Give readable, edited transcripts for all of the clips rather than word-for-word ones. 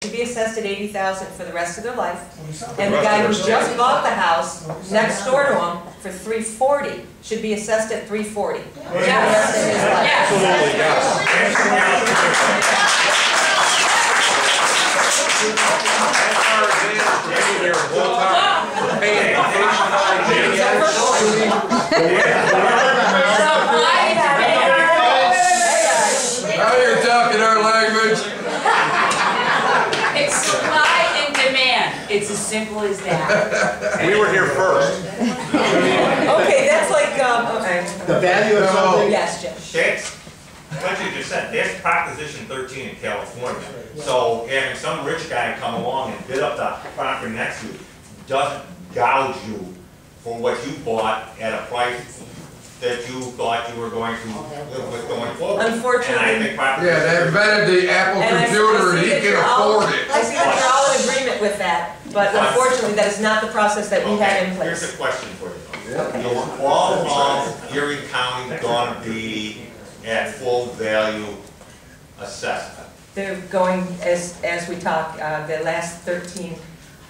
to be assessed at $80,000 for the rest of their life, and the guy who just bought the house next door to him for $340 should be assessed at $340. Yes. Absolutely, yes. Now you're talking our language. It's supply and demand. It's as simple as that. We were here first. Okay, that's like, okay. The value of something? Yes, Jim. That's what you just said. That's Proposition 13 in California. So having some rich guy come along and bid up the property next to you doesn't gouge you for what you bought at a price that you thought you were going to live with going forward. Unfortunately. And I think Yeah, they invented the Apple computer and he can afford it. I see that you're all in agreement with that, but unfortunately that is not the process that we had in place. Here's a question for you. Is all of Erie County going to be at full value assessment? They're going, as we talk, the last 13,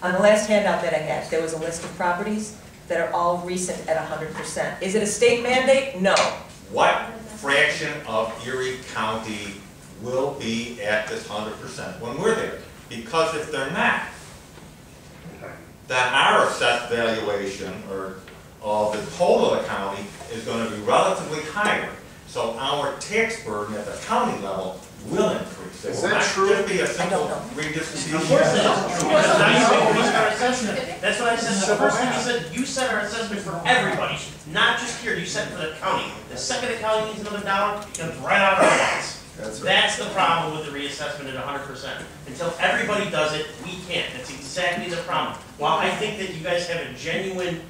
on the last handout that I had, there was a list of properties that are all recent at 100%. Is it a state mandate? No. What fraction of Erie County will be at this 100% when we're there? Because if they're not, then our assessed valuation or of the total of the county is going to be relatively higher. So our tax burden at the county level will increase. It will not just be a simple redistribution. Of course it is. Because now you increase our assessment. That's what I said. The first thing you said, you set our assessment for everybody, not just here. You set it for the county. The second the county needs another dollar, it comes right out of our wallets. That's the problem with the reassessment at 100%. Until everybody does it, we can't. That's exactly the problem. While I think that you guys have a genuine,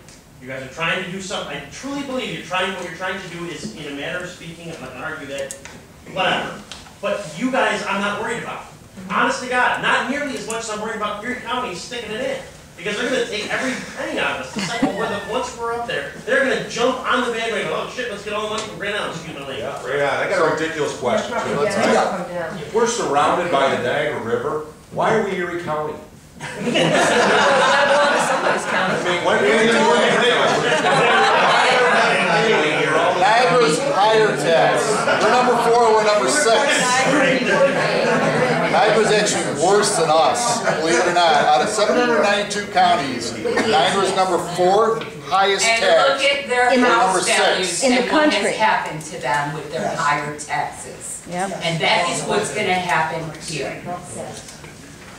you guys are trying to do something, I truly believe you're trying, what you're trying to do is, in a manner of speaking, I'm not going to argue that, whatever. But you guys, I'm not worried about. Honest to God, not nearly as much as I'm worried about Erie County sticking it in. Because they're going to take every penny out of us. The second once we're up there, they're going to jump on the bandwagon. Oh shit, let's get all the money from Grand Island. Excuse me, lady. Yeah, I got a ridiculous question. If we're surrounded by the Niagara River, why are we Erie County? Well, that belongs to somebody's county. I mean, when Niagara's higher tax. We're number 4, we're number 6. Niagara's actually worse than us, believe it or not. Out of 792 counties, Niagara's number 4 highest tax. And look at their house values in the and what country has happened to them with their higher taxes. Yep. And that is what's going to happen here.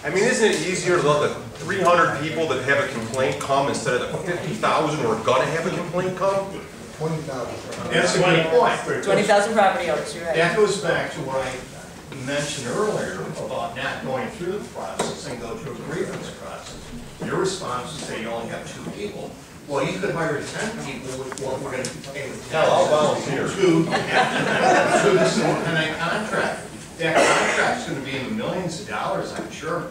I mean, isn't it easier to let the 300 people that have a complaint come instead of the 50,000 who are going to have a complaint come? 20,000. That's the money point. 20,000 property owners, you're right. That goes back to what I mentioned earlier about not going through the process and go through a grievance process. Your response is say you only have 2 people. Well, you could hire 10 people with what we're going to pay with tax. I'll volunteer. To this independent contract. That contract's going to be in the millions of dollars, I'm sure.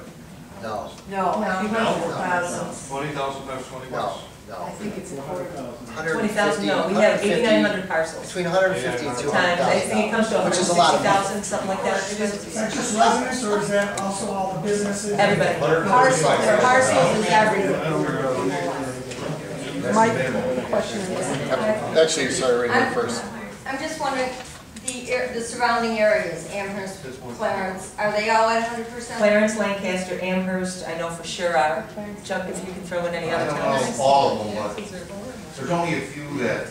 No. No. 20,000 times 20 bucks. No. I think it's 20,000, no, we have 8,900 parcels. Between 150 and 200,000. Times, I think it comes to Which is a lot of money. 160,000, something like that. Is that just residents, or is that also all the businesses? Everybody. parcels. Parcels is everything. Mike, question. Actually, sorry, right here first. I'm just wondering, the surrounding areas, Amherst, Clarence, are they all at 100%? Clarence, Lancaster, Amherst, I know for sure are. Chuck, if you can throw in any I other don't towns. know all of them, but there's only a few that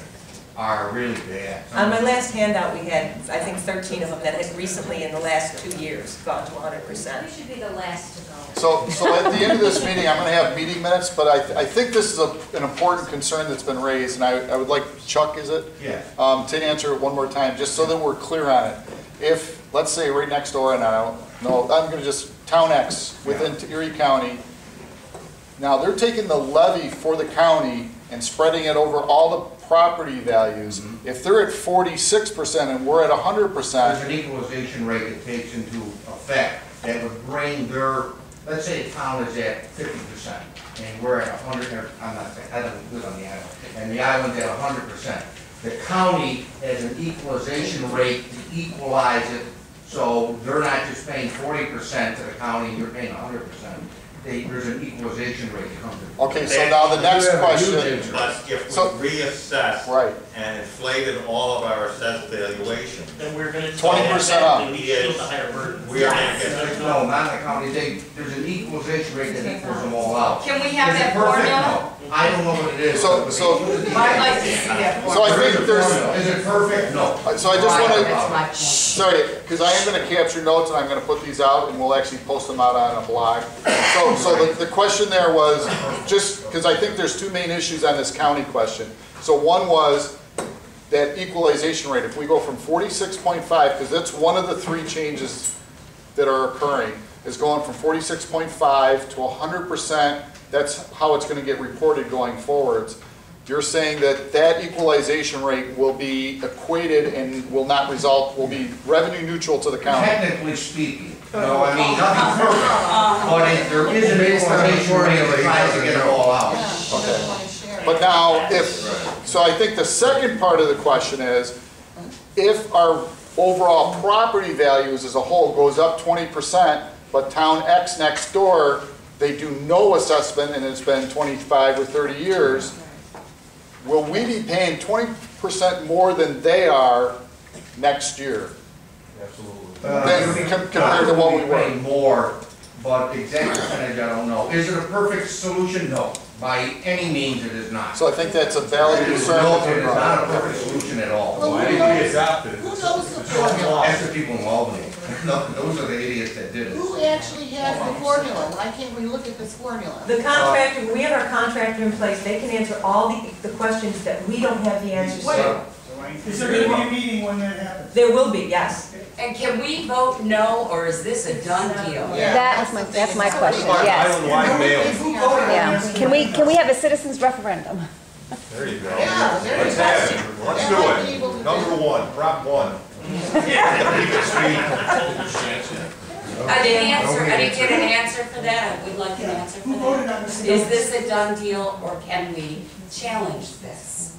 are really bad. On my last handout, we had, I think, 13 of them that had recently, in the last 2 years, gone to 100%. You should be the last to go. So at the end of this meeting, I'm going to have meeting minutes, but I think this is an important concern that's been raised, and I would like Chuck, is it? Yeah. To answer it one more time, just so that we're clear on it. If, let's say right next door, and I'm going to just, Town X within Erie County, now they're taking the levy for the county and spreading it over all the property values. If they're at 46% and we're at 100%. There's an equalization rate that takes into effect that would bring their, let's say the town is at 50% and we're at 100, I'm not saying, I don't live on the island, and the island's at 100%. The county has an equalization rate to equalize it So they're not just paying 40% to the county, and you're paying 100%. There's an equalization rate that comes into. Okay, so now the next question, But if So- we reassess right, and inflated all of our assessed valuation, Then we're gonna. 20% up. Then we shield the higher burden. we are gonna get. No, not the county, there's an equalization rate that equals them all out. Can we have Is it that perfect? formula? No. I don't know what it is. So- I'd like to see that so I formula. think there's, Is it perfect? No. so I just want That's to, my point. sorry, because I am going to capture notes and I'm going to put these out and we'll actually post them out on a blog. So the question there was, just because I think there's two main issues on this county question. So one was that equalization rate. If we go from 46.5, because that's one of the three changes that are occurring, is going from 46.5 to 100%. That's how it's going to get reported going forwards. You're saying that that equalization rate will be equated and will not result, will be revenue neutral to the county. Technically speaking, no, I mean, nothing perfect, but if there is an equalization rate, it tries to get it all out. Okay. But now, so I think the second part of the question is, if our overall property values as a whole goes up 20%, but town X next door, they do no assessment and it's been 25 or 30 years, will we be paying 20% more than they are next year? Absolutely. Compared to what we were? Pay more, but exact percentage, I don't know. Is it a perfect solution? No. By any means, it is not. So I think that's a valid It is concern. no, it is not a perfect solution at all. Well, Why did we adopt it? Who knows the formula? Ask the people in Albany. No, those are the idiots that did it. Who actually has the formula? Why can't we look at this formula? The contractor, we have our contractor in place, they can answer all the questions that we don't have the answers to. Is there gonna be a meeting when that happens? There will be, yes. And can we vote no, or is this a done deal? That's my question, yes. Island-wide mail. Who voted on Yeah, this? can we have a citizens referendum? There you go. Yeah, there Let's you have go. it. Let's That do might be it. able to do Number one, prop one. Keep it sweet. I didn't get an answer for that, I would like an answer for Who voted that. on this? Is this a done deal, or can we challenge this?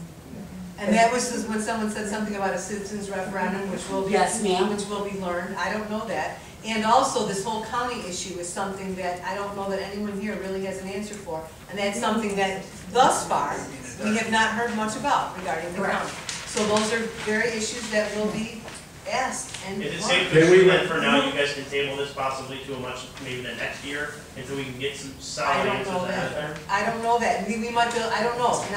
And that was when someone said something about a citizens referendum, which will be. Yes, ma'am. Which will be learned, I don't know that. And also, this whole county issue is something that I don't know that anyone here really has an answer for. And that's something that, thus far, we have not heard much about regarding the county. So those are very issues that will be asked and. Is it safe to assume that for now, you guys can table this possibly to a much, maybe the next year, until we can get some I solid don't answers know ahead of that. time? I don't know that. We might be, I don't know. And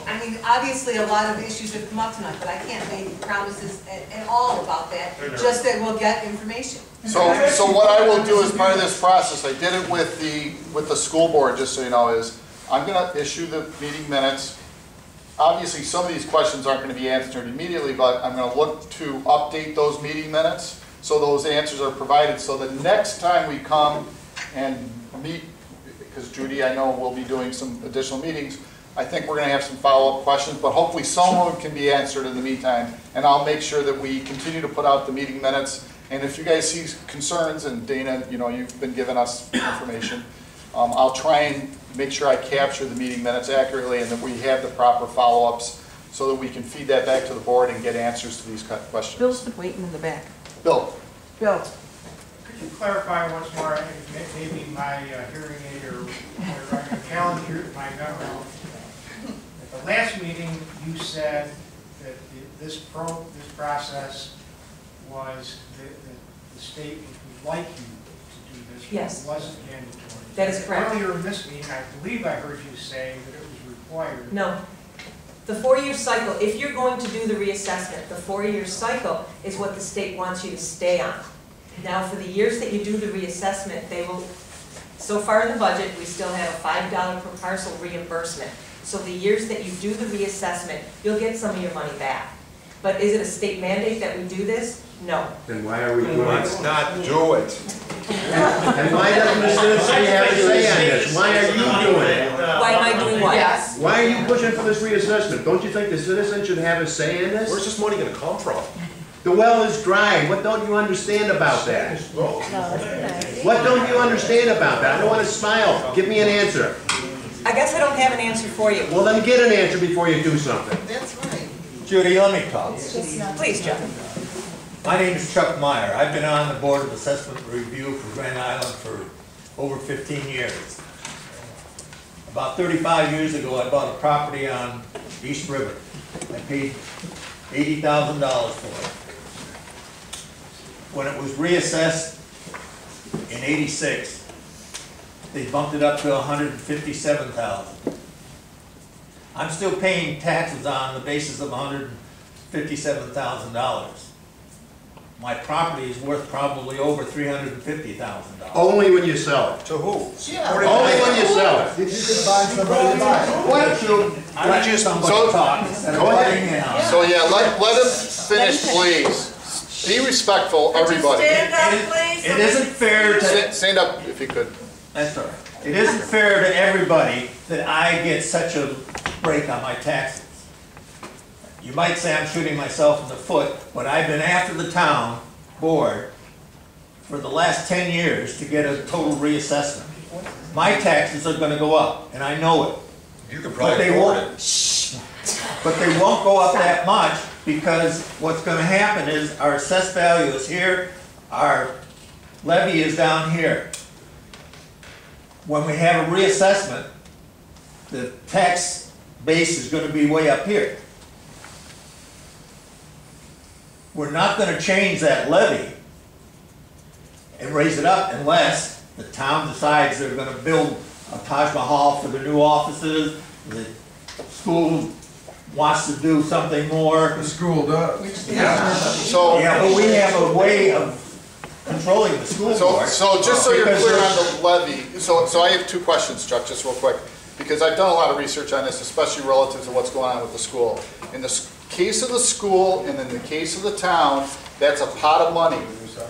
I mean, obviously, a lot of issues have come up tonight, but I can't make promises at all about that. Just that we'll get information. So what I will do as part of this process, I did it with the school board, just so you know, is I'm gonna issue the meeting minutes. Obviously, some of these questions aren't gonna be answered immediately, but I'm gonna look to update those meeting minutes so those answers are provided, so the next time we come and meet, because Judy, I know, will be doing some additional meetings, I think we're gonna have some follow-up questions, but hopefully some of them can be answered in the meantime, and I'll make sure that we continue to put out the meeting minutes. And if you guys see concerns, and Dana, you know, you've been giving us information, I'll try and make sure I capture the meeting minutes accurately and that we have the proper follow-ups so that we can feed that back to the board and get answers to these questions. Bill's been waiting in the back. Bill? Bill. Could you clarify once more, maybe my hearing aid or my calendar, my memory. At the last meeting, you said that this process was, the state would like you to do this. Yes. It wasn't mandatory. That is correct. Earlier in this meeting, I believe I heard you say that it was required. No. The 4-year cycle, if you're going to do the reassessment, the 4-year cycle is what the state wants you to stay on. Now, for the years that you do the reassessment, they will, so far in the budget, we still have a $5 per parcel reimbursement. So the years that you do the reassessment, you'll get some of your money back. But is it a state mandate that we do this? No. Then why are we doing Let's it? not do it. And why doesn't the citizenry have a say on this? Why are you doing it? Why am I doing what? Yes. Why are you pushing for this reassessment? Don't you think the citizens should have a say in Where's this? this money gonna come from? The well is dry. What don't you understand about that? What don't you understand about that? I don't want to smile. Give me an answer. I guess I don't have an answer for you. Well, then get an answer before you do something. That's right. Judy, let me talk. Please, Jeff. My name is Chuck Meyer. I've been on the Board of Assessment Review for Grand Island for over 15 years. About 35 years ago, I bought a property on East River. I paid $80,000 for it. When it was reassessed in '86, they bumped it up to $157,000. I'm still paying taxes on the basis of $157,000. My property is worth probably over $350,000. Only when you sell it. To who? Yeah. Only when you sell it. If you could find somebody to buy it. Why don't you let somebody talk instead of butting in on it? So yeah, let him finish, please. Be respectful, everybody. Stand up, please. It isn't fair to... Stand up if you could. That's all right. It isn't fair to everybody that I get such a break on my taxes. You might say I'm shooting myself in the foot, but I've been after the town board for the last 10 years to get a total reassessment. My taxes are gonna go up, and I know it. You could probably afford it. But they won't go up that much, because what's gonna happen is our assessed value is here, our levy is down here. When we have a reassessment, the tax base is gonna be way up here. We're not gonna change that levy and raise it up unless the town decides they're gonna build a Taj Mahal for the new offices, the school wants to do something more. The school does. Yeah. So, yeah, but we have a way of controlling the school board. So just so you're clear on the levy, so I have two questions, Chuck, just real quick, because I've done a lot of research on this, especially relative to what's going on with the school. In the case of the school and in the case of the town, that's a pot of money.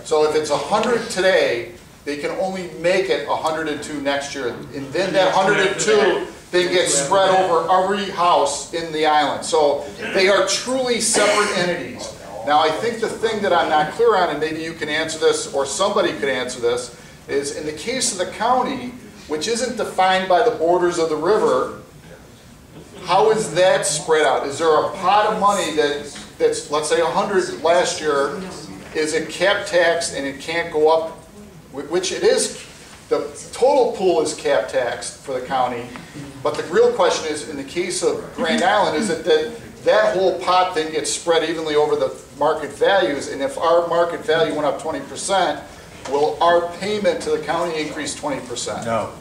So if it's 100 today, they can only make it 102 next year, and then that 102 they get spread over every house in the island. So they are truly separate entities. Now I think the thing that I'm not clear on, and maybe you can answer this or somebody could answer this, is in the case of the county, which isn't defined by the borders of the river, how is that spread out? Is there a pot of money that's let's say 100 last year, is it cap taxed and it can't go up, which it is, the total pool is cap taxed for the county, but the real question is, in the case of Grand Island, is it that whole pot then gets spread evenly over the market values, and if our market value went up 20%, will our payment to the county increase 20%? No.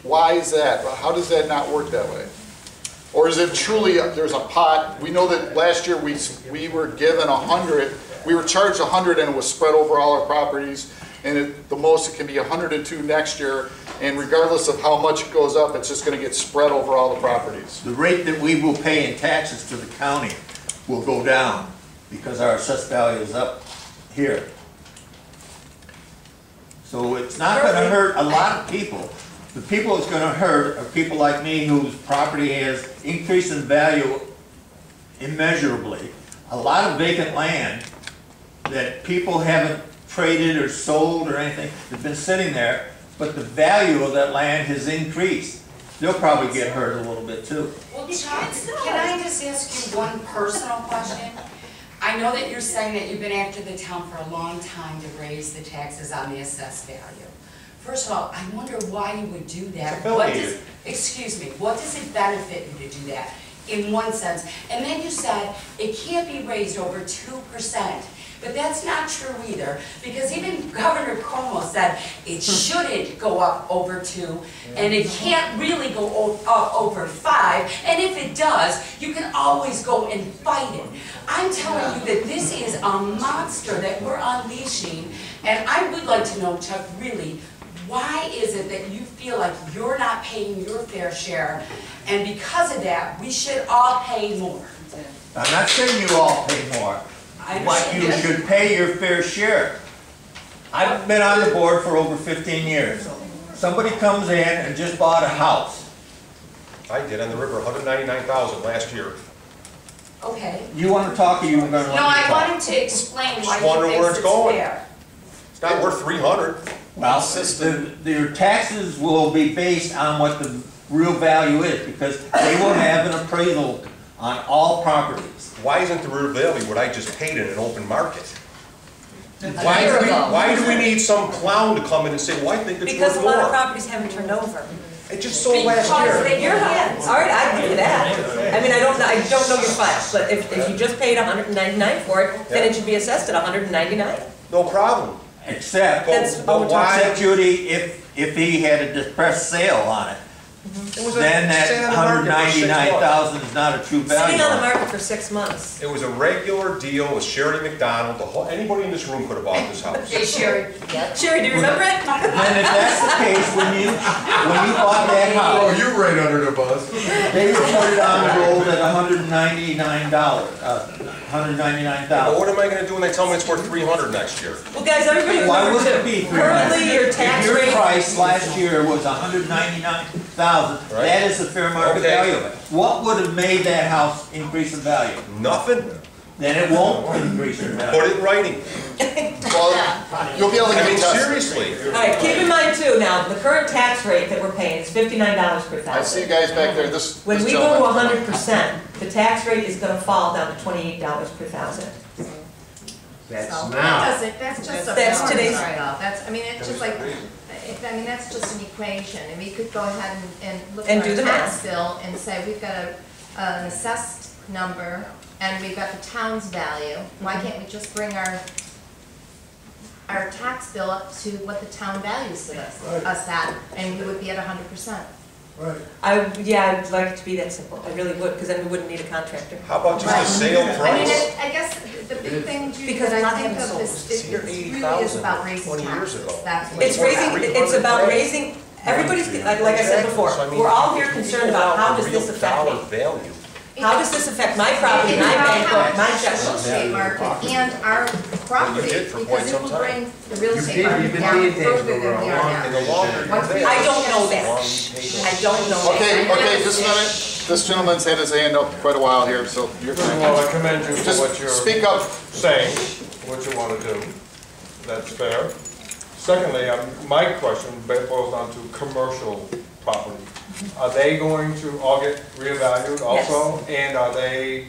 Why is that? How does that not work that way? Or is it truly, there's a pot, we know that last year we were given 100, we were charged 100 and it was spread over all our properties, and the most it can be 102 next year, and regardless of how much it goes up, it's just going to get spread over all the properties. The rate that we will pay in taxes to the county will go down because our assessed value is up here. So it's not going to hurt a lot of people. The people it's going to hurt are people like me whose property has increased in value immeasurably. A lot of vacant land that people haven't traded or sold or anything, they've been sitting there, but the value of that land has increased. They'll probably get hurt a little bit too. Well, Chuck, can I just ask you one personal question? I know that you're saying that you've been after the town for a long time to raise the taxes on the assessed value. First of all, I wonder why you would do that. Excuse me, what does it benefit you to do that, in one sense? And then you said it can't be raised over 2%. But that's not true either, because even Governor Cuomo said it shouldn't go up over 2, and it can't really go up over 5, and if it does, you can always go and fight it. I'm telling you that this is a monster that we're unleashing, and I would like to know, Chuck, really, why is it that you feel like you're not paying your fair share, and because of that, we should all pay more? I'm not saying you all pay more. But you should pay your fair share. I've been on the board for over 15 years. Somebody comes in and just bought a house. I did on the river, $199,000 last year. Okay. You want to talk or you want to talk? No, I wanted to explain why you think it's fair. It's not worth $300. Well, your taxes will be based on what the real value is, because they will have an appraisal on all properties. Why isn't the real value what I just paid in an open market? Why do we need some clown to come in and say, well, I think it's Because worth a lot of more? properties haven't turned over. It just sold last year. You're right, all right, I give you that. I mean, I don't know your file, but if you just paid $199 for it, then it should be assessed at $199. No problem. Except, But why? except Judy, if he had a depressed sale on it, then that $199,000 is not a true value. Sitting on the market for 6 months. It was a regular deal with Sherry McDonald. Anybody in this room could have bought this house. Hey, Sherry. Sherry, do you remember it? And if that's the case, when you bought that house, Oh, you're right under the bus. they reported on the roll at $199, $199,000. What am I gonna do when they tell me it's worth $300 next year? Well, guys, everybody Why remember would it too, be currently your tax If rate. your price last year was $199,000, that is the fair market value of it. What would have made that house increase in value? Nothing. Then it won't increase in value. Put it in writing. Well, you'll be able to get tested. Seriously. All right, keep in mind too, now, the current tax rate that we're paying is $59 per I thousand. see you guys back there, When we go to 100%, the tax rate is gonna fall down to $28 per thousand. That's So, now. That's just a That's today's- write-off. That's, I mean, it's just like, that's just an equation, and we could go ahead and look And at do our the tax math. bill and say, we've got an assessed number, and we've got the town's value. Why can't we just bring our tax bill up to what the town values us at, and we would be at 100%? Right. I'd like it to be that simple, I really would, because then we wouldn't need a contractor. How about just a sale I mean, price? I guess the big thing, Judy, Because that I nothing think of sold. is, It's here it really is 80,000 about raising 20 years taxes. ago. That's what It's about raising, everybody's, like I said before, So, I mean, we're all here concerned about how does this real affect dollar me? value. How does this affect my property, my bank book, my real checkbook? estate market and our property, did for quite because it some will time. bring the real estate did, market you've been down paying taxes further than over we a are long now. And the longer Once we- you I don't know that. pay, I don't know that. Okay, just a minute. This gentleman's had his hand up quite a while here, so you're First of fine. all, I commend you for what Just you're speak up. saying, what you want to do. That's fair. Secondly, my question boils down to commercial property. Are they going to all get reevaluated also? And are they,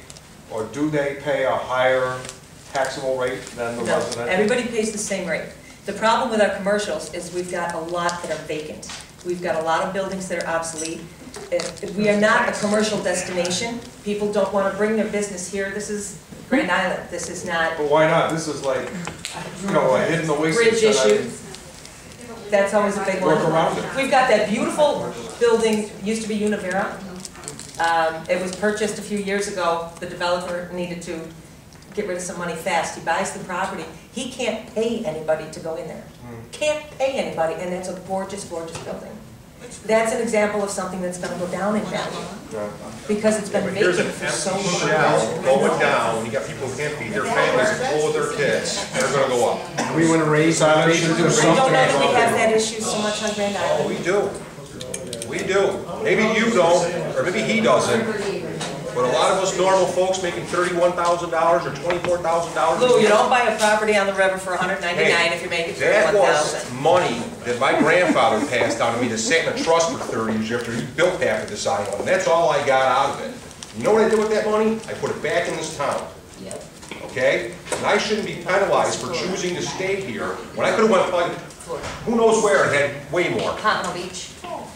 or do they pay a higher taxable rate than the No, residential? everybody pays the same rate. The problem with our commercials is we've got a lot that are vacant. We've got a lot of buildings that are obsolete. We are not a commercial destination. People don't want to bring their business here. This is Grand Island. This is not But why not? This is like, a hidden oasis. bridge that I- issue. That's always a big one. Work around it. We've got that beautiful building, used to be Univera. It was purchased a few years ago. The developer needed to get rid of some money fast. He buys the property. He can't pay anybody to go in there. Can't pay anybody, and that's a gorgeous, gorgeous building. That's an example of something that's gonna go down in value, because it's been But here's vacant for so long. Shell going down, you got people who can't feed their families, full of their kids, they're gonna go up. We want to raise So our we should do I something don't know that we about have it. that issue so much on Grand Oh, Island. we do. We do. Maybe you don't, or maybe he doesn't. But a lot of us normal folks making $31,000 or $24,000. Lou, you don't buy a property on the river for $199 if you're making That was $31,000. money that my grandfather passed down to me that sat in a trust for 30 years after he built half of this island. And that's all I got out of it. You know what I did with that money? I put it back in this town. Okay? And I shouldn't be penalized for choosing to stay here when I could have went like, who knows where and had way more. Pompano Beach.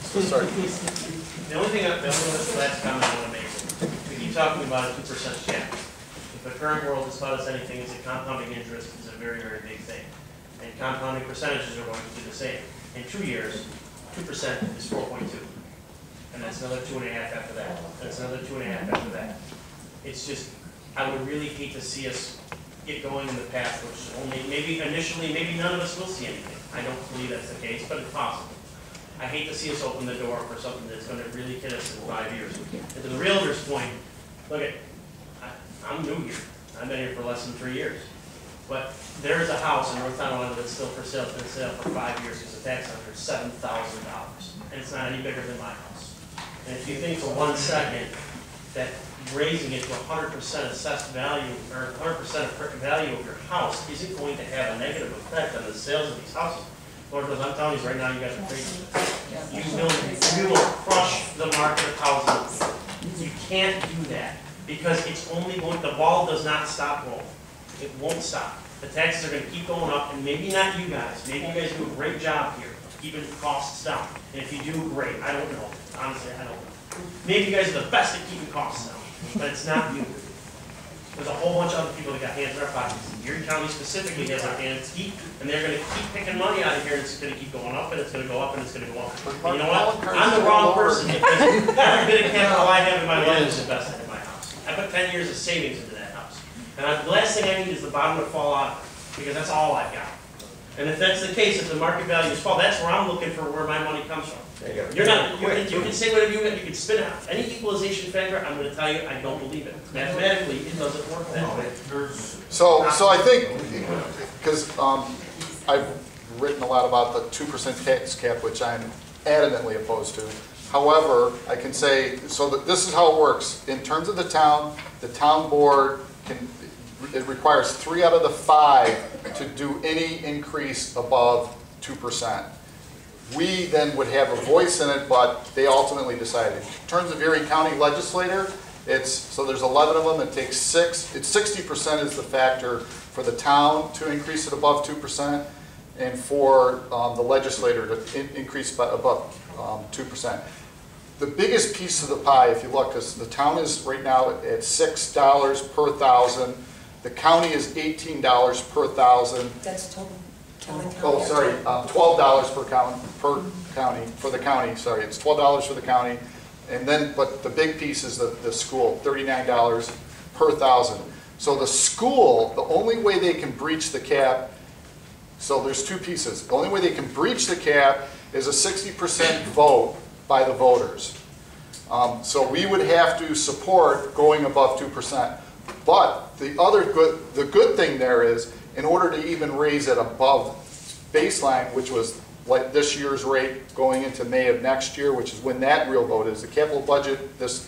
Sorry. The only thing, this last comment I want to make, we keep talking about a 2% cap. If the current world has taught us anything, is that compounding interest is a very, very big thing. And compounding percentages are going to do the same. In 2 years, 2% is 4.2. And that's another 2.5 after that. That's another 2.5 after that. It's just, I would really hate to see us get going in the path, which is only, maybe initially, maybe none of us will see anything. I don't believe that's the case, but it's possible. I hate to see us open the door for something that's going to really hit us in 5 years. And to the realtor's point, look at, I'm new here. I've been here for less than 3 years. But there is a house in North Carolina that's still for sale, it's been sale for 5 years because the tax under $7,000. And it's not any bigger than my house. And if you think for 1 second that raising it to 100% assessed value, or 100% of value of your house isn't going to have a negative effect on the sales of these houses, Lord knows, I'm telling you right now, you guys are crazy. You will crush the market of housing. You can't do that because it's only going, the ball does not stop rolling. It won't stop. the taxes are gonna keep going up, and maybe not you guys, maybe you guys do a great job here, keeping costs down. And if you do, great, I don't know, honestly, I don't know. Maybe you guys are the best at keeping costs down, but it's not you. There's a whole bunch of other people that got hands in their pockets. Erie County specifically has their hands deep, and they're gonna keep picking money out of here, and it's gonna keep going up, and it's gonna go up, and it's gonna go up. And you know what? I'm the wrong person, because every bit of capital I have in my life is invested in my house. I put 10 years of savings into that house. And the last thing I need is the bottom to fall out, because that's all I've got. And if that's the case, if the market values fall, that's where I'm looking for where my money comes from. You're not, you can say whatever you want, you can spin out any equalization factor, I'm gonna tell you, I don't believe it. Mathematically, it doesn't work that way. So I think, because I've written a lot about the 2% tax cap, which I'm adamantly opposed to. However, I can say, so that this is how it works. In terms of the town board it requires 3 out of the 5 to do any increase above 2%. We then would have a voice in it, but they ultimately decide. In terms of Erie County legislator, so there's 11 of them, it takes 6. It's 60% is the factor for the town to increase it above 2%, and for the legislator to increase by above 2%. The biggest piece of the pie, if you look, because the town is right now at $6 per thousand. The county is $18 per thousand. That's total. Oh, sorry, $12 per county, for the county, sorry, it's $12 for the county. And then, but the big piece is the school, $39 per thousand. So the school, the only way they can breach the cap, so there's 2 pieces. The only way they can breach the cap is a 60% vote by the voters. So we would have to support going above 2%. But the good thing there is, in order to even raise it above baseline, which was like this year's rate going into May of next year, which is when that real vote is, the capital budget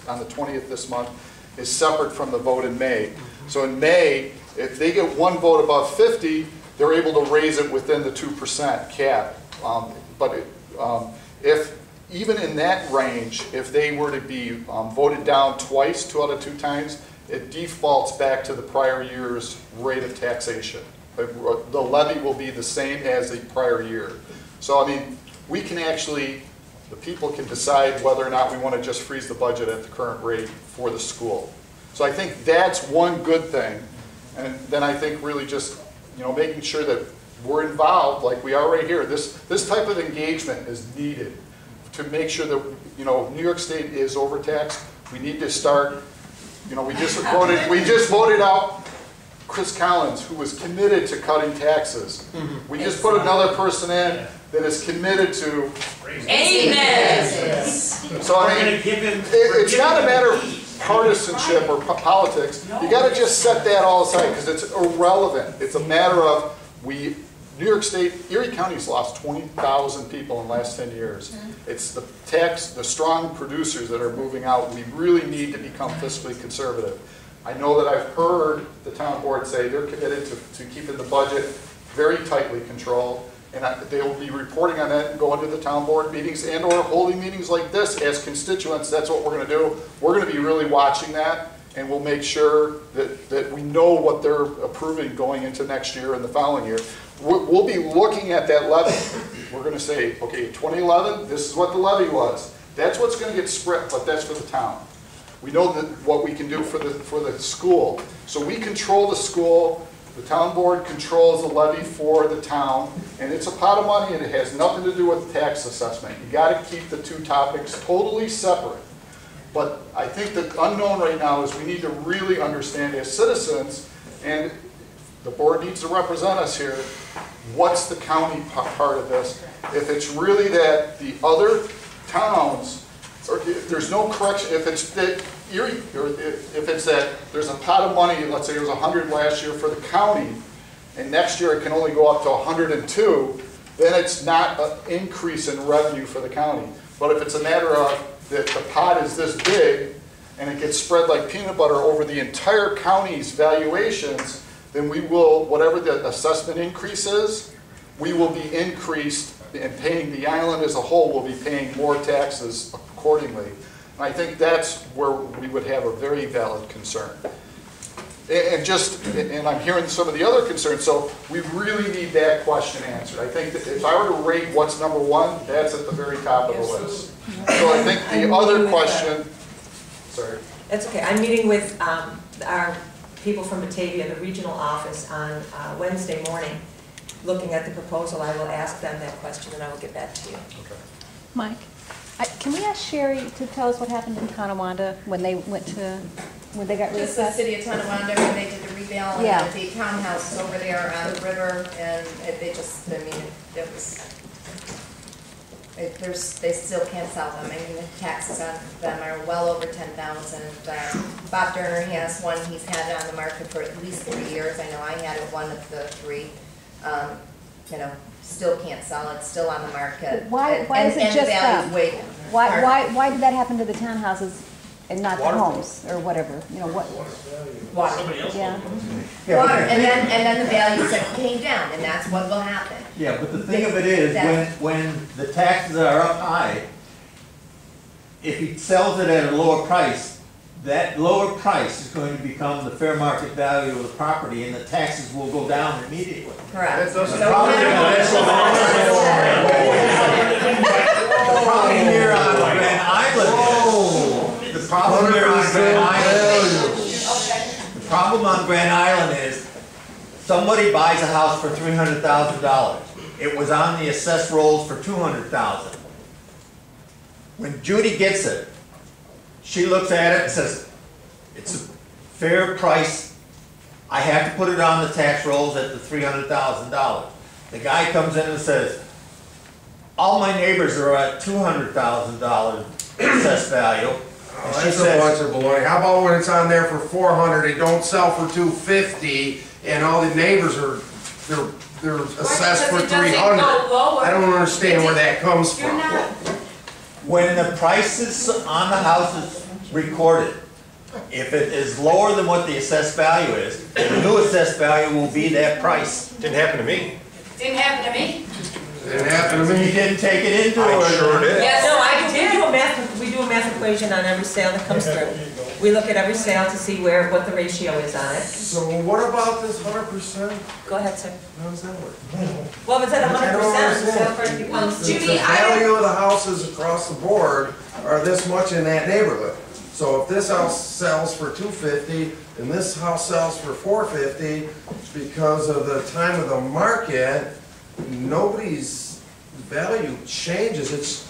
on the 20th this month is separate from the vote in May. So in May, if they get 1 vote above 50, they're able to raise it within the 2% cap. If even in that range, if they were to be voted down twice, 2 out of 2 times, it defaults back to the prior year's rate of taxation. The levy will be the same as the prior year. So I mean, we can actually, the people can decide whether or not we want to just freeze the budget at the current rate for the school. So I think that's one good thing. And then I think really just, making sure that we're involved like we are right here. This type of engagement is needed to make sure that, New York State is overtaxed. We need to start, we just voted out Chris Collins, who was committed to cutting taxes. We just put another person in that is committed to. Amen. So I mean, it's not a matter of partisanship or politics. You got to just set that all aside because it's irrelevant. It's a matter of New York State, Erie County's lost 20,000 people in the last 10 years. It's the strong producers that are moving out. We really need to become fiscally conservative. I know that I've heard the town board say they're committed to keeping the budget very tightly controlled, and they will be reporting on that and going to the town board meetings and or holding meetings like this as constituents. That's what we're going to do. We're going to be really watching that, and we'll make sure that we know what they're approving going into next year and the following year. We'll be looking at that levy. We're going to say, okay, 2011, this is what the levy was. That's what's going to get spread, but that's for the town. We know that what we can do for the school. So we control the school. The town board controls the levy for the town, and it's a pot of money, and it has nothing to do with tax assessment. You got to keep the 2 topics totally separate. But I think the unknown right now is we need to really understand as citizens, and the board needs to represent us here, what's the county part of this? If it's really that the other towns, or if there's no correction, if it's that Erie, or if it's that there's a pot of money, let's say it was 100 last year for the county, and next year it can only go up to 102, then it's not an increase in revenue for the county. But if it's a matter of that the pot is this big, and it gets spread like peanut butter over the entire county's valuations, then we will, whatever the assessment increase is, we will be increased, and paying the island as a whole will be paying more taxes accordingly. And I think that's where we would have a very valid concern. And I'm hearing some of the other concerns, so we really need that question answered. I think that if I were to rate what's number one, that's at the very top of the list. So I think the other question, sorry. That's okay. I'm meeting with our people from Batavia, the regional office, on Wednesday morning, looking at the proposal. I will ask them that question and I will get back to you. Okay. Mike, can we ask Sherry to tell us what happened in Tonawanda when they went to, when they got Just the reassessed? city of Tonawanda, when they did the rebale, Yeah. and the townhouses over there on the river, and they just, I mean, it was, they still can't sell them. I mean, the taxes on them are well over 10,000. Bob Durner has one, he's had it on the market for at least 3 years. I know I had it one of the 3. You know, still can't sell it, still on the market. Why is it And just the value's them? way. Why did that happen to the townhouses and not the homes, or whatever, you know, what? Water. Somebody else. Yeah. Water, and then the values came down, and that's what will happen. Yeah, but the thing of it is, when the taxes are up high, if he sells it at a lower price, that lower price is going to become the fair market value of the property, and the taxes will go down immediately. Correct. The problem here on Grand Island is, the problem here on Grand Island is, the problem on Grand Island is, somebody buys a house for $300,000. It was on the assessed rolls for $200,000. When Judy gets it, she looks at it and says, it's a fair price. I have to put it on the tax rolls at the $300,000. The guy comes in and says, all my neighbors are at $200,000 assessed value. And she That's a says, bunch of baloney. How about when it's on there for 400, it don't sell for 250, and all the neighbors are, they're assessed for 300? I don't understand where that comes from. when the prices on the house is recorded, if it is lower than what the assessed value is, the new assessed value will be that price. Didn't happen to me. Didn't happen to me. It happened to me. You didn't take it into it. I sure did. Yes, No, we do a math equation on every sale that comes through. We look at every sale to see what the ratio is on it. So what about this 100%? Go ahead, sir. How does that work? Well, if it's at I don't 100%, the sale understand. price becomes. The value of the houses across the board are this much in that neighborhood. So if this house sells for 250 and this house sells for 450, because of the time of the market, nobody's value changes.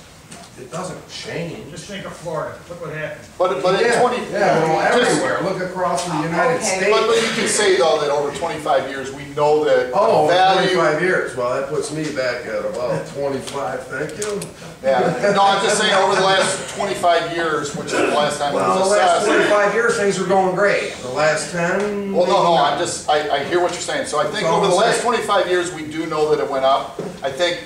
It doesn't change. Just think of Florida, look what happened. But in 20, well, everywhere. Look across the United States. But you can say though that over 25 years, we know that Oh, value. 25 years. Well, that puts me back at about 25. Thank you. Yeah. No, I'm just saying over the last 25 years, which is the last time it Well, was the last assessed. 25 years, things were going great. The last 10. Well, no, I hear what you're saying. So I think over the last 25 years, we do know that it went up. I think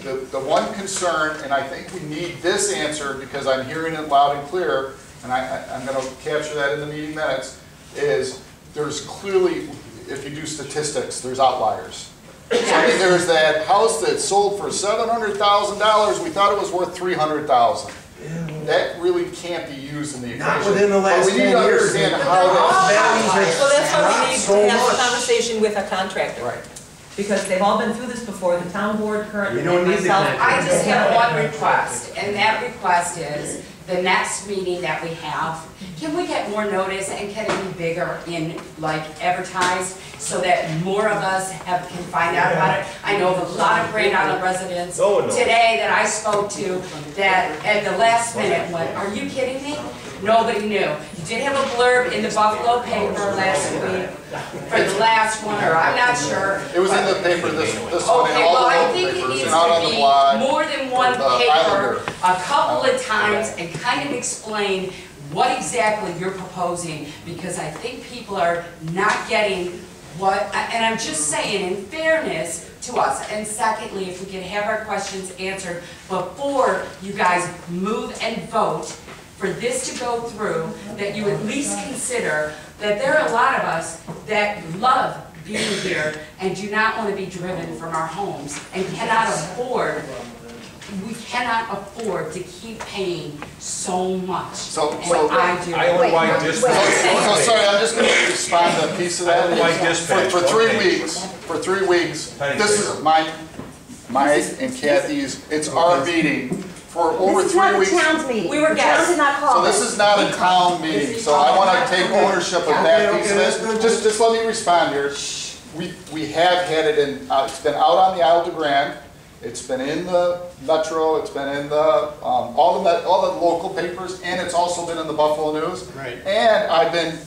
the one concern, and I think we need this answer because I'm hearing it loud and clear, and I'm going to capture that in the meeting minutes, is there's clearly, if you do statistics, there's outliers. So I mean, there's that house that sold for $700,000, we thought it was worth $300,000. That really can't be used in the equation. Not within the last 10 years. But we need to understand how that. Well, that's why we need so to have a much. conversation with a contractor. Right. Because they've all been through this before, the town board currently, You don't and need the myself. contractor. I just have one request, and that request is, the next meeting that we have, can we get more notice and can it be bigger in, like, advertised, so that more of us can find out about it? I know of a lot of Grand Island residents No one knows. today that I spoke to that at the last minute went, are you kidding me? Nobody knew. You did have a blurb in the Buffalo paper last week for the last one, or I'm not sure. It was in the paper, this one, and Okay, all well, the I local think it papers, needs and out on to the be blog. more than one the paper, Islander. a couple of times, and kind of explain what exactly you're proposing, because I think people are not getting what, and I'm just saying, in fairness to us, and secondly, if we could have our questions answered before you guys move and vote for this to go through, that you at least consider that there are a lot of us that love being here and do not want to be driven from our homes and cannot afford we cannot afford to keep paying so much. So- And so- I do. Island-wide dispatch. So sorry, I'm just gonna respond to a piece of that. Island-wide dispatch. For 3 weeks, this is my and Kathy's, it's our meeting for over 3 weeks. This is not the town's meeting. We were The town guests. did not call So this us. is not a town meeting, so I wanna take ownership of that piece of it. Just let me respond here. We have had it in, it's been out on the Isle de Grande, it's been in the Metro, it's been in the, all the local papers, and it's also been in the Buffalo News. Right. And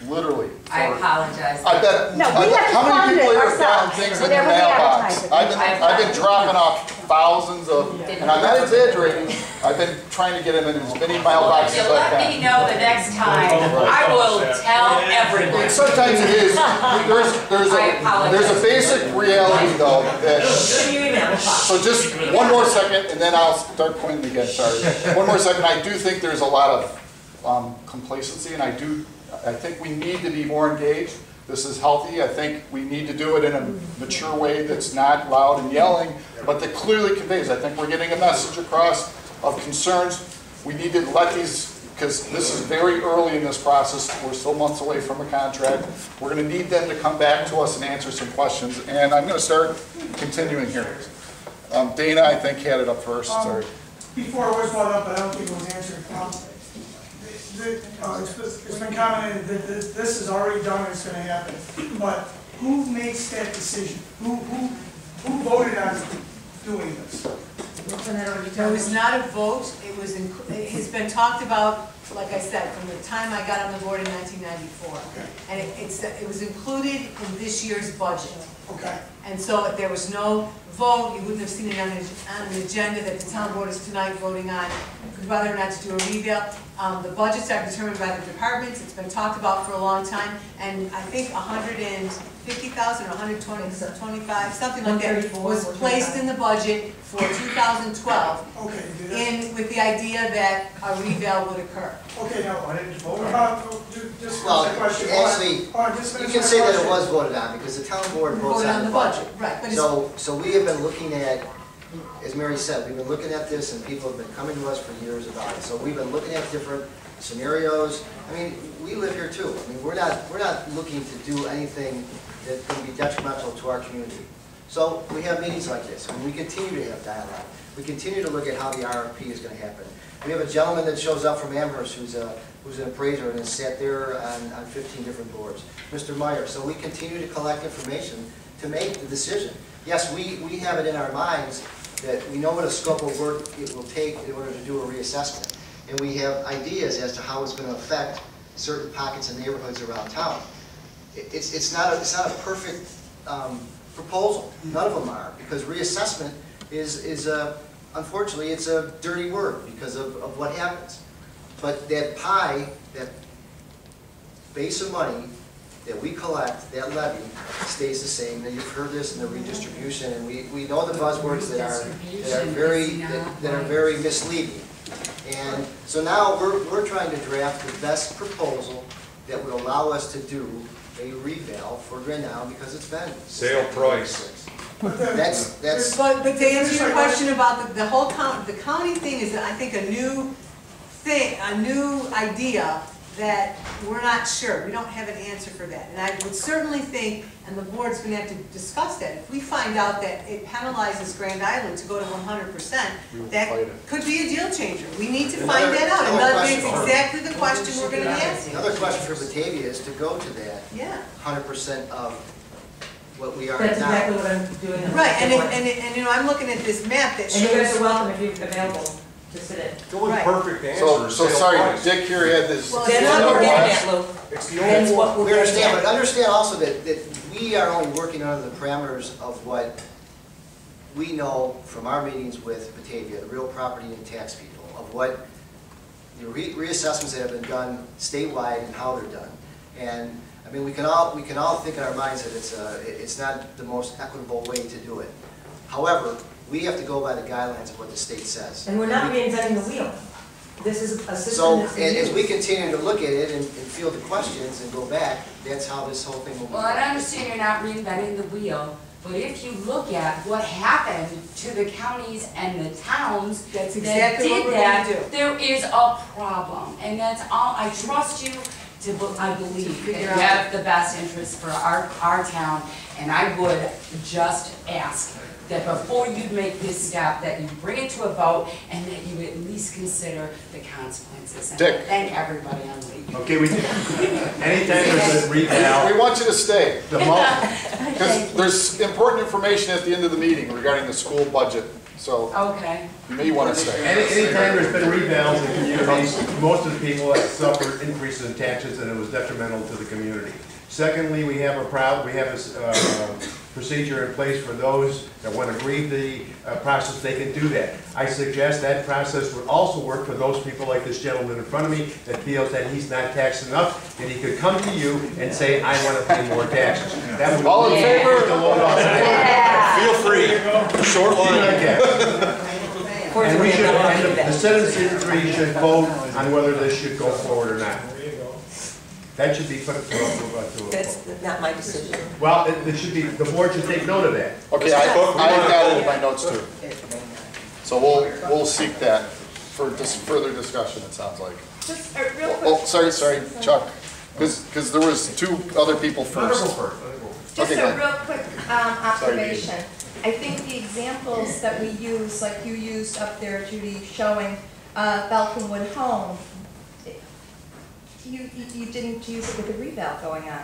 literally. I apologize. I bet, No, we have to how many fund people it here have found ourselves, things in whenever your we mailbox? advertise it. I've been dropping off thousands of, and I'm not exaggerating, I've been trying to get them in as many Well, if mailboxes you as I let can. me know the next time, I will tell everyone. And sometimes it is, there's a basic reality though, that, Send you email. so just one more second, and then I'll start pointing again, sorry. One more second, I do think there's a lot of complacency, and I think we need to be more engaged. This is healthy. I think we need to do it in a mature way that's not loud and yelling, but that clearly conveys. I think we're getting a message across of concerns. We need to let these, because this is very early in this process. We're still months away from a contract. We're going to need them to come back to us and answer some questions. And I'm going to start continuing here. Dana, I think, had it up first. Sorry. Before it was brought up, but I don't think it was answered. It's been commented that this is already done and it's going to happen. But who makes that decision? Who voted on doing this? There was not a vote, it has been talked about, like I said, from the time I got on the board in 1994. And it was included in this year's budget. Okay. And so there was no vote, you wouldn't have seen it on an agenda that the town board is tonight voting on whether or not to do a revale. The budgets are determined by the departments, it's been talked about for a long time, and I think 150,000 or 125, something like that, was placed in the budget for 2012. Okay. With the idea that a revale would occur. Okay, now, just Well, a question. actually, you can say that it was voted on, because the town board votes on the budget. Right, but So we have been looking at, as Mary said, we've been looking at this, and people have been coming to us for years about it. So we've been looking at different scenarios. I mean, we live here too. I mean, we're not looking to do anything that's going to be detrimental to our community. So we have meetings like this, and we continue to have dialogue. We continue to look at how the RFP is going to happen. We have a gentleman that shows up from Amherst who's an appraiser and has sat there on 15 different boards, Mr. Meyer. So we continue to collect information to make the decision. Yes, we have it in our minds that we know what a scope of work it will take in order to do a reassessment. And we have ideas as to how it's going to affect certain pockets and neighborhoods around town. It's not a perfect proposal. None of them are, because reassessment is unfortunately, it's a dirty word because of what happens. But that pie, that base of money that we collect, that levy, stays the same. And you've heard this in the redistribution, and we know the buzzwords that are very misleading. And so now we're trying to draft the best proposal that would allow us to do a revale for Grandtown, because it's been Sale price. But to answer your question about the whole county, the county thing is, I think, a new idea that we're not sure. We don't have an answer for that. And I would certainly think, and the board's going to have to discuss that, if we find out that it penalizes Grand Island to go to 100%, that could be a deal changer. We need to find that out. And that's exactly the question we're going to be asking. Another question for Batavia is to go to that 100% of what we are now. That's exactly what I'm doing. Right, and you know, I'm looking at this map that shows. And you guys are welcome if you're available to sit in. It was perfect answer. So sorry, Dick here had this. Well, that's what we're getting at, Lou. It's the only one. We understand, but understand also that we are only working under the parameters of what we know from our meetings with Batavia, the real property and tax people, of what the reassessments that have been done statewide and how they're done. And I mean, we can all think in our minds that it's not the most equitable way to do it. However, we have to go by the guidelines of what the state says. And we're not reinventing the wheel. This is a system So, that's and as we used. continue to look at it and field the questions and go back, that's how this whole thing will be. Well, I understand you're not reinventing the wheel, But if you look at what happened to the counties and the towns That's that exactly what did we're that, gonna do. there is a problem. And that's all, I trust you I believe that you have the best interest for our town. And I would just ask that before you make this step, that you bring it to a vote and that you at least consider the consequences. And Dick. thank everybody on leave. Okay, anytime there's a reval, We want you to stay, the most, because there's important information at the end of the meeting regarding the school budget, so Okay. you may want to stay. anytime there's been revals in communities, most of the people have suffered increases in taxes and it was detrimental to the community. Secondly, we have a procedure in place for those that want to grieve the process, they can do that. I suggest that process would also work for those people like this gentleman in front of me that feels that he's not taxed enough, and he could come to you and say, I want to pay more taxes. That would All in favor? the load off the table. Feel free, short line. And we should, and the citizenry should vote on whether this should go forward or not. That should be put to a That's vote. not my decision. Well, it should be, the board should take note of that. Okay, I got it in my notes too. So we'll seek that for further discussion, it sounds like. Just a real quick. Oh, sorry, Chuck, because there was two other people first. Just Okay, a go ahead. real quick observation. I think the examples that we use, like you used up there, Judy, showing Falconwood Home, you didn't use it with the reval going on.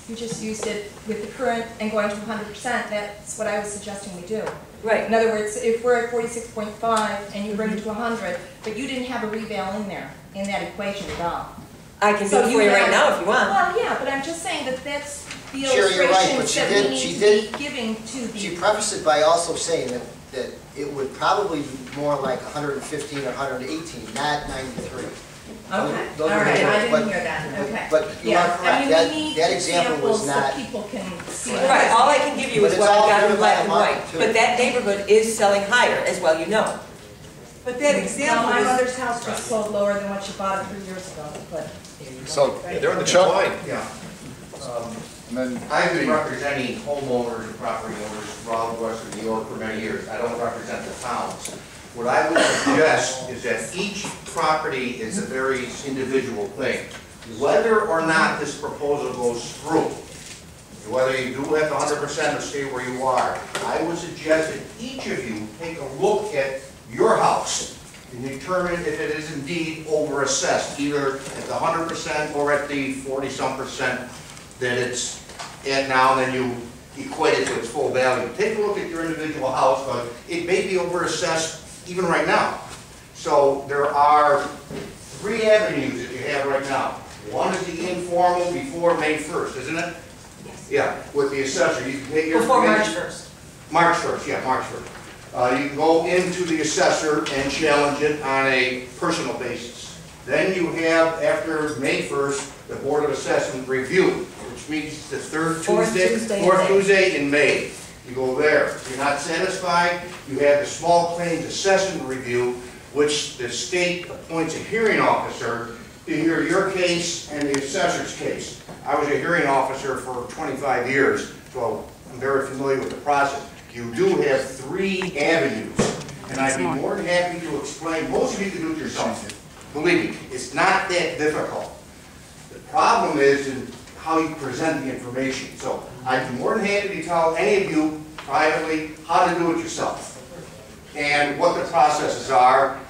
You just used it with the current and going to 100%. That's what I was suggesting we do. Right. In other words, if we're at 46.5 and you bring it to 100, but you didn't have a reval in there, in that equation at all. I can do it for you right now if you want. Well, yeah, but I'm just saying that that's the Sure, you're right, but illustrations that we need to be giving to the. She prefaced it by also saying that it would probably be more like 115 or 118, not 93. Okay, all right, I didn't hear that, okay. But you Yeah, are correct, I mean, we need that example was examples not. so people can see. Right, all I can give you But is it's what I've all got in driven by black the and market, white. too. But that neighborhood is selling higher, as well you know. But that Well, example my is, mother's house was sold lower than what she bought it 3 years ago, but. So, They're in the Chuck? decline. Yeah. And then I've been representing homeowners and property owners throughout Western New York for many years. I don't represent the towns. What I would suggest is that each property is a very individual thing. Whether or not this proposal goes through, whether you do have the 100% or stay where you are, I would suggest that each of you take a look at your house and determine if it is indeed overassessed, either at the 100% or at the 40-some% that it's at now, and then you equate it to its full value. Take a look at your individual house, but it may be overassessed even right now. So there are 3 avenues that you have right now. One is the informal before May 1st, isn't it? Yes. Yeah, with the assessor. You can take your Before March information- 1st. March 1st, yeah, March 1st. You can go into the assessor and challenge it on a personal basis. Then you have, after May 1st, the Board of Assessment review, which meets the Fourth Tuesday in May. You go there. If you're not satisfied, you have the small claims assessment review, which the state appoints a hearing officer to hear your case and the assessor's case. I was a hearing officer for 25 years, so I'm very familiar with the process. You do have 3 avenues, and I'd be more than happy to explain. Most of you can do it yourself. Believe me, it's not that difficult. The problem is in how you present the information. So I'd be more than happy to tell any of you privately how to do it yourself and what the processes are.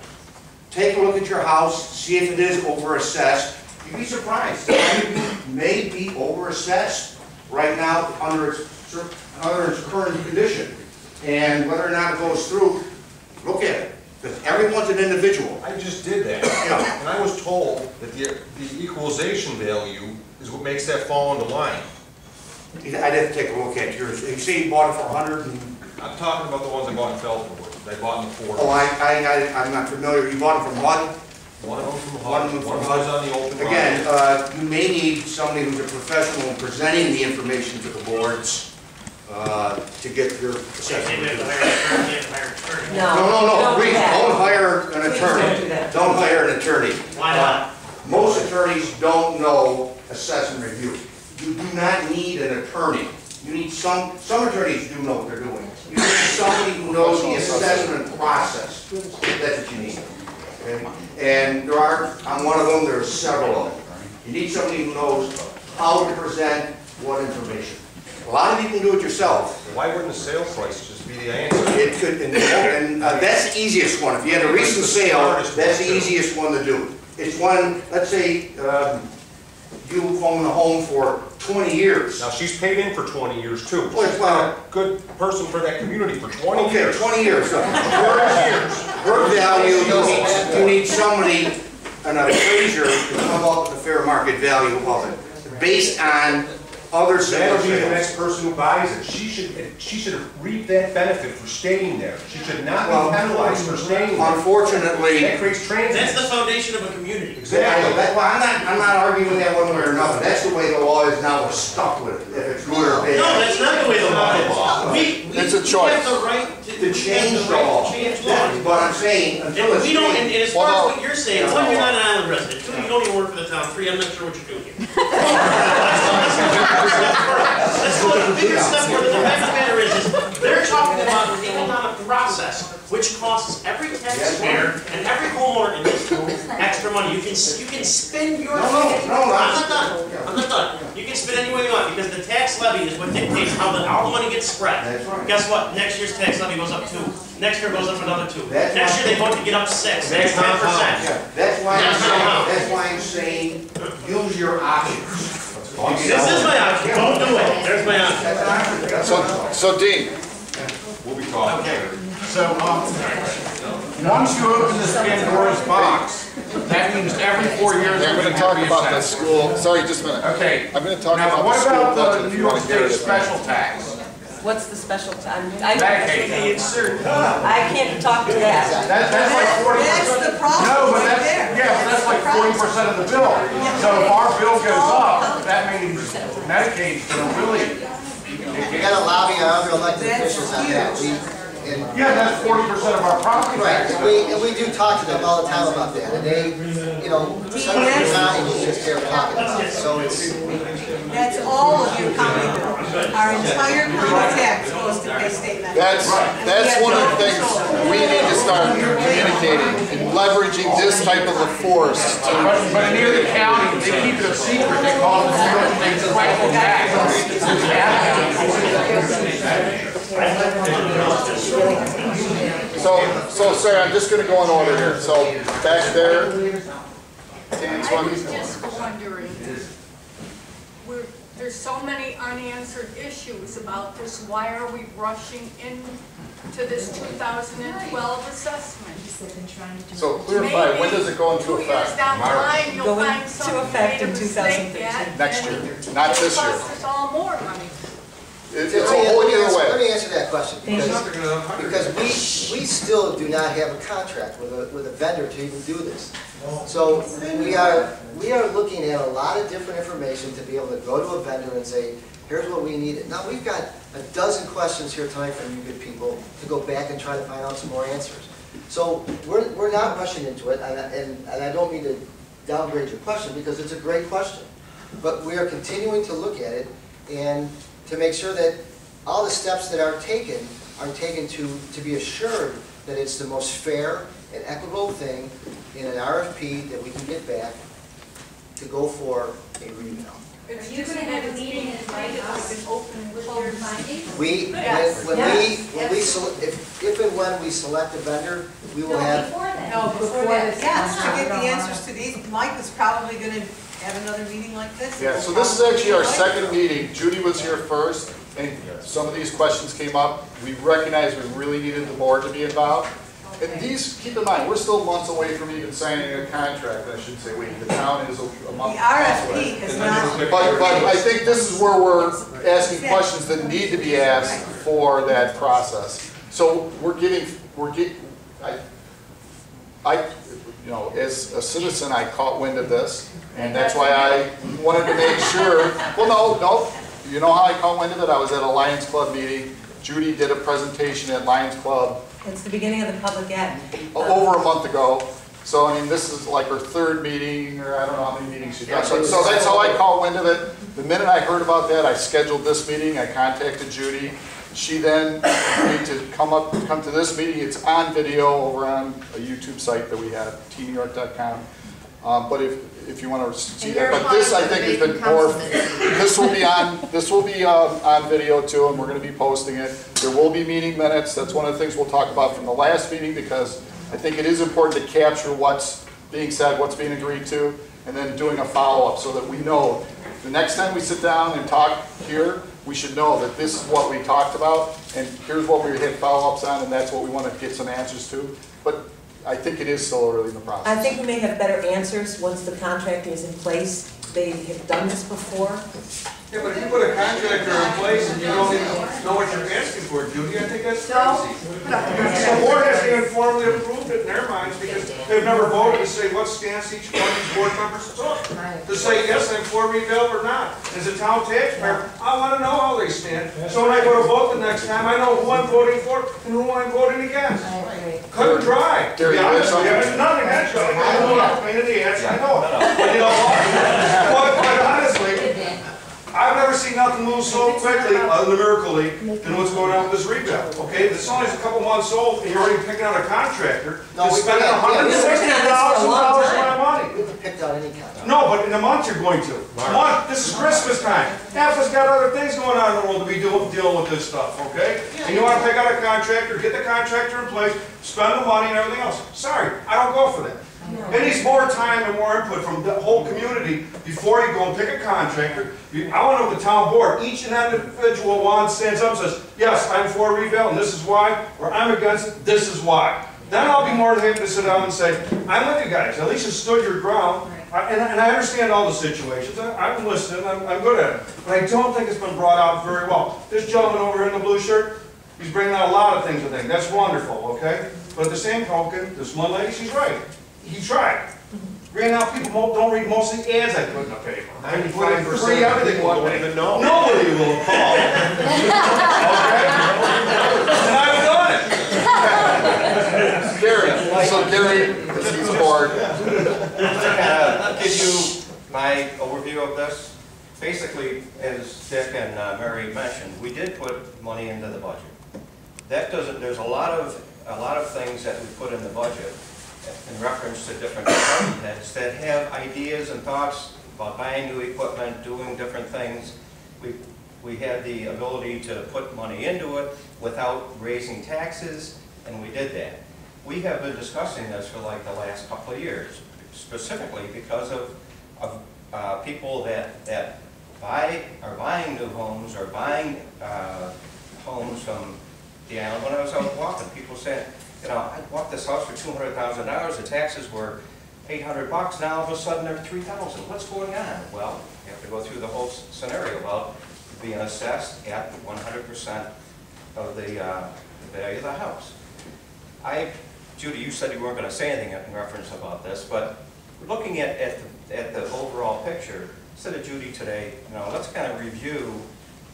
Take a look at your house, see if it is overassessed. You'd be surprised. Some of you may be overassessed right now under its current condition. And whether or not it goes through, look at it. Because everyone's an individual. I just did that. Yeah. And I was told that the equalization value is what makes that fall into line. I'd have to take a look at yours. You say you bought it for 100 and... I'm talking about the ones I bought in Feltonwood. They bought in the 40s. Oh, I'm not familiar. You bought it from what? One of them from One HUD, of them one from was on the open market. Again, you may need somebody who's a professional in presenting the information to the boards to get your assessment. No, please, don't hire an attorney. Don't hire an attorney. Why not? Most attorneys don't know assessment review. You do not need an attorney. You need some attorneys do know what they're doing. You need somebody who knows the assessment process. That's what you need. And there are, on one of them, there are several of them. You need somebody who knows how to present what information. A lot of you can do it yourself. Why wouldn't the sale price just be the answer? It could, and that's the easiest one. If you had a recent sale, that's the easiest one to do. It's one, let's say, you own a home for 20 years. Now, she's paid in for 20 years too. Well, She's been a good person for that community for 20 years. Okay, 20 years. Her value, you need somebody, an appraiser, to come up with the fair market value of it, based on other That'll be the sales. next person who buys it. She should reap that benefit for staying there. She should not be penalized for staying there. Unfortunately, That creates transit. That's the foundation of a community. Exactly. Well, I'm not arguing that one way or another. That's the way the law is now. We're stuck with it. If it's good or bad. No, that's not the way the law is. It's a choice. We have the right To change the law. That's what I'm saying. Until it's we don't, changed. and as far as what you're saying, one, you're not an island resident. Two, you don't even work for the town. Three, I'm not sure what you're doing here. Let's go to the bigger step where the fact of the matter is they're talking about an economic process which costs every taxpayer and every homeowner in this room extra money. You can spend your money. I'm not done. You can spend any way you want because the tax levy is what dictates how the money gets spread. That's right. Guess what? Next year's tax levy goes up 2. Next year goes up another 2. That's Next right. year they vote to get up 6. That's 10%. That's why I'm saying use your options. This is my option. Don't do it. There's my option. So Dean, We'll be talking. Okay, so, once you open this Pandora's box, that means every 4 years I'm we're going gonna to talk have about the reassessed. school, sorry, just a minute. Okay. I'm going to talk Now, about the what school about budget the if New you York want to hear State it. special tax? What's the special time? Medicaid. I can't talk to that. That's like 40%. That's the problem No, but right that's, there. yeah, but that's like 40% of the bill. So if our bill goes up, that means Medicaid's gonna really. You gotta lobby our other elected officials on that. Yeah, that's 40% of our property Right, tax. and we do talk to them all the time about that, and they, you know, some of the time you just hear talking about it, so it's. That's all of your county bill. Our entire county tax goes to pay state Medicaid. That's one of the things we need to start communicating and leveraging this type of a force to. But in Erie County, they keep it a secret, they call it the New York State special tax. So Sarah, I'm just gonna go in order here. So back there, I was just wondering, there's so many unanswered issues about this. Why are we rushing into this 2012 assessment? so clarify, when does it go into 2 years effect? down the line, you'll Go find into something effect made a in mistake 2013. yet, Next and year, not this it'll year. cost us all more money. It's a whole year Let away. me answer that question, because we still do not have a contract with a vendor to even do this. So we are looking at a lot of different information to be able to go to a vendor and say, here's what we need. Now, we've got a dozen questions here tonight from you good people to go back and try to find out some more answers. So we're not rushing into it, and I don't mean to downgrade your question because it's a great question. But we are continuing to look at it and to make sure that all the steps that are taken to be assured that it's the most fair and equitable thing in an RFP that we can get back to go for a revale. Are you going to have a meeting and invite us and open and close findings? When we select a vendor, we will have. No, before that, yes, to get the answers to these, Mike was probably gonna have another meeting like this. Yeah, so this is actually our second meeting. Judy was here first, and some of these questions came up. We recognized we really needed the board to be involved. And these, keep in mind, we're still months away from even signing a contract. I should say, the town is a month. The RFP is not. But I think this is where we're asking questions that need to be asked for that process. So you know, as a citizen, I caught wind of this, and that's why I wanted to make sure. Well, no, you know how I caught wind of it? I was at a Lions Club meeting. Judy did a presentation at Lions Club It's the beginning of the public ad. over a month ago. So, I mean, this is like her third meeting, or I don't know how many meetings she's done. So that's how I caught wind of it. The minute I heard about that, I scheduled this meeting, I contacted Judy. She then agreed to come to this meeting. It's on video over on a YouTube site that we have, teamnyork.com. But if you want to see that, but this I think has been more. This will be on video too, and we're going to be posting it. There will be meeting minutes. That's one of the things we'll talk about from the last meeting, because I think it is important to capture what's being said, what's being agreed to, and then doing a follow-up so that we know the next time we sit down and talk here, we should know that this is what we talked about, and here's what we had follow-ups on, and that's what we want to get some answers to. But I think it is still early in the process. I think we may have better answers once the contract is in place. They have done this before. Yeah, but if you put a contractor in place and you don't even know what you're asking for, Judy, I think that's crazy. The board has to informally approve it in their minds because they've never voted to say what stance each one of these board members took. To say, yes, I'm for rebuild or not. As a town taxpayer, I want to know how they stand. So when I go to vote the next time, I know who I'm voting for and who I'm voting against. Cut and dry. To be honest with you, there's nothing against you. I know I'm a pain in the ass, I know it. But you know what? But honestly, I've never seen nothing move so quickly, other than Miracle League, than what's going on with this rebuild. Okay, this only is a couple months old, and you're already picking out a contractor to spend $160,000 of money. We haven't picked out any contractor. No, but in a month you're going to. A month. This is Christmas time. Half of us got other things going on in the world to be dealing with this stuff. Okay, and you want to pick out a contractor, get the contractor in place, spend the money and everything else. Sorry, I don't go for that. It needs more time and more input from the whole community before you go and pick a contractor. I want to know the town board, each and individual one stands up and says, yes, I'm for rebuild and this is why, or I'm against it, this is why. Then I'll be more than happy to sit down and say, I'm with you guys, at least you stood your ground. And I understand all the situations, I'm listening, I'm good at it. But I don't think it's been brought out very well. This gentleman over here in the blue shirt, he's bringing out a lot of things I think, that's wonderful, okay? But at the same token, this one lady, she's right. He tried. Right now, people don't read most of the ads I put in the paper. 95% everything don't even know. Nobody will call. Okay? And I've done it. Gary, so Gary, he's bored. To give you my overview of this, basically, as Dick and Mary mentioned, we did put money into the budget. That doesn't. There's a lot of things that we put in the budget in reference to different department heads that have ideas and thoughts about buying new equipment, doing different things. We had the ability to put money into it without raising taxes, and we did that. We have been discussing this for like the last couple of years, specifically because of people that are buying new homes or buying homes from the island. When I was out walking, people said, you know, I bought this house for $200,000, the taxes were $800, now all of a sudden they're $3,000. What's going on? Well, you have to go through the whole scenario about being assessed at 100% of the value of the house. Judy, you said you weren't going to say anything in reference about this, but looking at the overall picture, I said to Judy today, you know, let's kind of review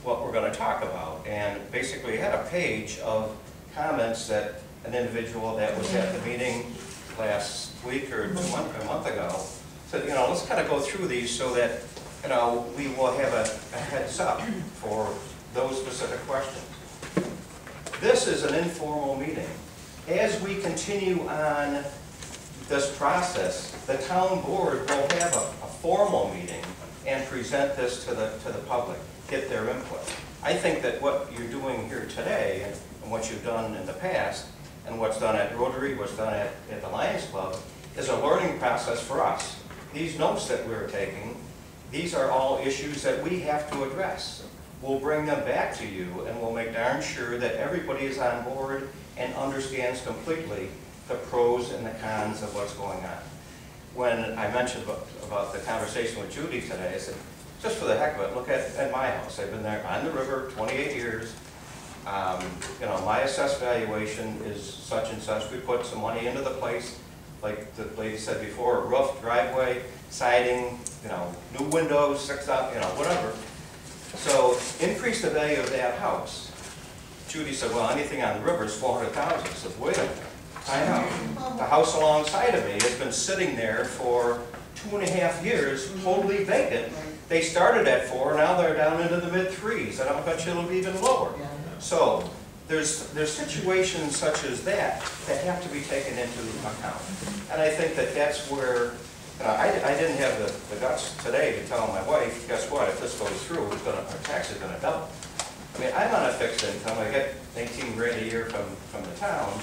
what we're going to talk about. And basically, I had a page of comments that an individual that was at the meeting last week or a month ago said, you know, let's kind of go through these so that, you know, we will have a heads up for those specific questions. This is an informal meeting. As we continue on this process, the town board will have a formal meeting and present this to the public, get their input. I think that what you're doing here today and what you've done in the past and what's done at Rotary, what's done at the Lions Club, is a learning process for us. These notes that we're taking, these are all issues that we have to address. We'll bring them back to you and we'll make darn sure that everybody is on board and understands completely the pros and the cons of what's going on. When I mentioned about the conversation with Judy today, I said, just for the heck of it, look at my house. I've been there on the river 28 years. You know, my assessed valuation is such and such. We put some money into the place, like the lady said before, a roof, driveway, siding, you know, new windows, 6,000, you know, whatever. So increase the value of that house. Judy said, well, anything on the river is $400,000. I said, wait a minute. I know. The house alongside of me has been sitting there for 2.5 years, totally vacant. They started at 4, now they're down into the mid-3s, and I bet you it'll be even lower. So, there's situations such as that have to be taken into account. And I think that that's where, I didn't have the guts today to tell my wife, guess what, if this goes through, our tax is gonna double. I mean, I'm on a fixed income, I get 18 grand a year from the town,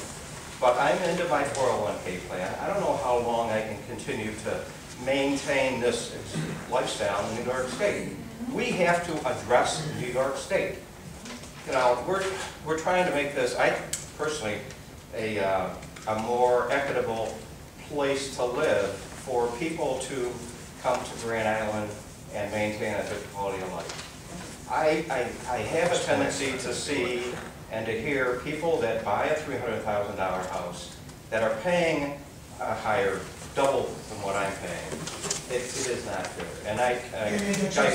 but I'm into my 401k plan. I don't know how long I can continue to maintain this lifestyle in New York State. We have to address New York State. We're trying to make this, I personally, a more equitable place to live for people to come to Grand Island and maintain a good quality of life. I have a tendency to see and to hear people that buy a $300,000 house that are paying a higher, double than what I'm paying. It is not fair. And I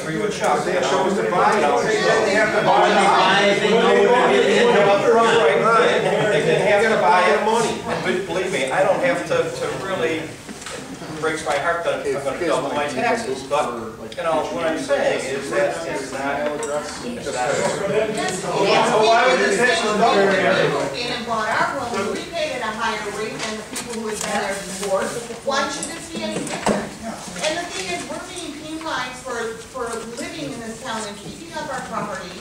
agree with Chuck. They chose to buy it. They have to buy it. They didn't have to buy it. But believe me, I don't have to really, it breaks my heart that I'm going to double my taxes. But, what I'm saying is that it's not. So why would the taxes double? We came and bought our home, we paid at a higher rate than the people who had been there before. Why should this be any different? And the thing is, we're being penalized for living in this town and keeping up our property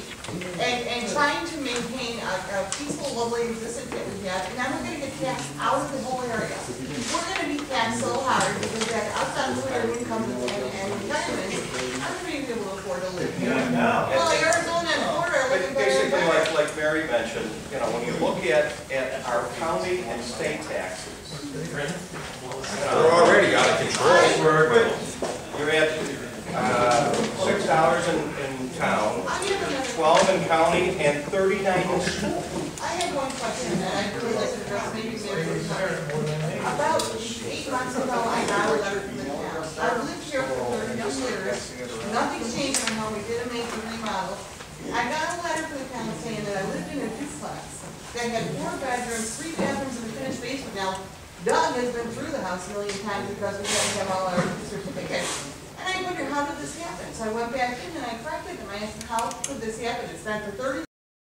and trying to maintain a peaceful, lovely existence that we have, and now we're going to get taxed out of the whole area. We're going to be taxed so hard because that outside of our income and retirement, I'm going to be able to afford to live here. Well, Arizona and Florida are living better and Basically, better. like Mary mentioned, when you look at our county and state taxes, They're already out of control. You're at $6 in town, 12 in county, and 39 in school. I have one question, and I really like to address maybe Mary was not. About 8 months ago, I got a letter from the town. I've lived here for 30 years. Nothing's changed on how we did a major remodel. I got a letter from the town saying that I lived in a duplex that had 4 bedrooms, 3 bathrooms, and a finished basement. Now, Doug has been through the house a million times because we had to have all our certificates. And I wondered, how did this happen? So I went back in and I corrected them. I asked, how could this happen? It's been for 30